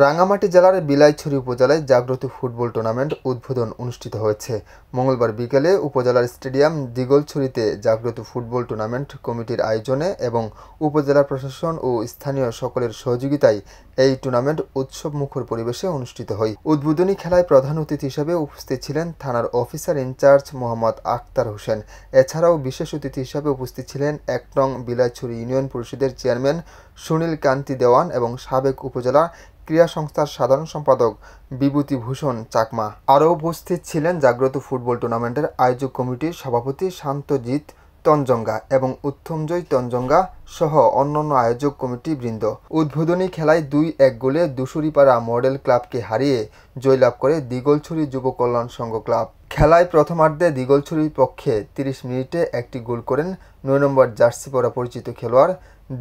রাঙ্গামাটি জেলার বিলাইছড়ি উপজেলায় জাগ্রত ফুটবল টুর্নামেন্ট উদ্বোধন অনুষ্ঠিত হয়েছে। মঙ্গলবার বিকেলে উপজেলার স্টেডিয়াম দিগলছড়িতে জাগ্রত ফুটবল টুর্নামেন্ট কমিটির আয়োজনে এবং উপজেলা প্রশাসন ও স্থানীয় সকলের সহযোগিতায় এই টুর্নামেন্ট উৎসবমুখর পরিবেশে অনুষ্ঠিত হয়। উদ্বোধনী খেলায় প্রধান অতিথি হিসেবে উপস্থিত ছিলেন থানার অফিসার ইনচার্জ মোহাম্মদ আক্তার হোসেন। এছাড়াও বিশেষ অতিথি হিসেবে উপস্থিত ছিলেন ১ নং বিলাইছড়ি ইউনিয়ন পরিষদের চেয়ারম্যান সুনীল কান্তি দেওয়ান এবং সাবেক উপজেলা ক্রীড়া সংস্থার সাধারণ সম্পাদক বিভূতিভূষণ চাকমা। আরও উপস্থিত ছিলেন জাগ্রত ফুটবল টুর্নামেন্টের আয়োজক কমিটির সভাপতি শান্তজিৎ তঞ্জঙ্গা এবং উত্তমজয় তঞ্জঙ্গা সহ অন্যান্য আয়োজক কমিটি বৃন্দ। উদ্বোধনী খেলায় ২-১ গোলে দুশুরিপাড়া মডেল ক্লাবকে হারিয়ে জয়লাভ করে দিগলছড়ি যুব কল্যাণ সংঘ ক্লাব। খেলায় প্রথমার্ধে দিগলছড়ির পক্ষে ৩০ মিনিটে একটি গোল করেন ৯ নম্বর জার্সি পরা পরিচিত খেলোয়াড়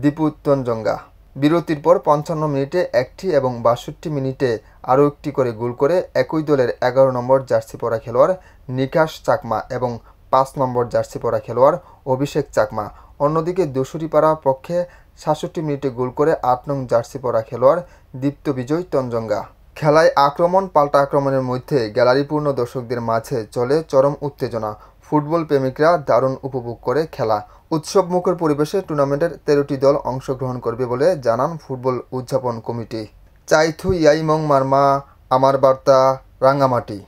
দীপু তঞ্জঙ্গা। বিরতির পর ৫৫ মিনিটে একটি এবং ৬২ মিনিটে আরও একটি করে গোল করে একই দলের ১১ নম্বর জার্সি পরা খেলোয়াড় নিকাশ চাকমা এবং ৫ নম্বর জার্সি পরা খেলোয়াড় অভিষেক চাকমা। অন্যদিকে দুশুরিপাড়া পক্ষে ৬৭ মিনিটে গোল করে ৮ নং জার্সি পরা খেলোয়াড় দীপ্ত বিজয় তঞ্জঙ্গা। খেলায় আক্রমণ পাল্টা আক্রমণের মধ্যে গ্যালারিপূর্ণ দর্শকদের মাঝে চলে চরম উত্তেজনা। ফুটবল প্রেমিকরা দারুণ উপভোগ করে খেলা। উৎসবমুখর পরিবেশে টুর্নামেন্টের ১৩টি দল অংশগ্রহণ করবে বলে জানান ফুটবল উদযাপন কমিটি। চাইথু ইয়াইমং মারমা আমার বার্তা রাঙ্গামাটি।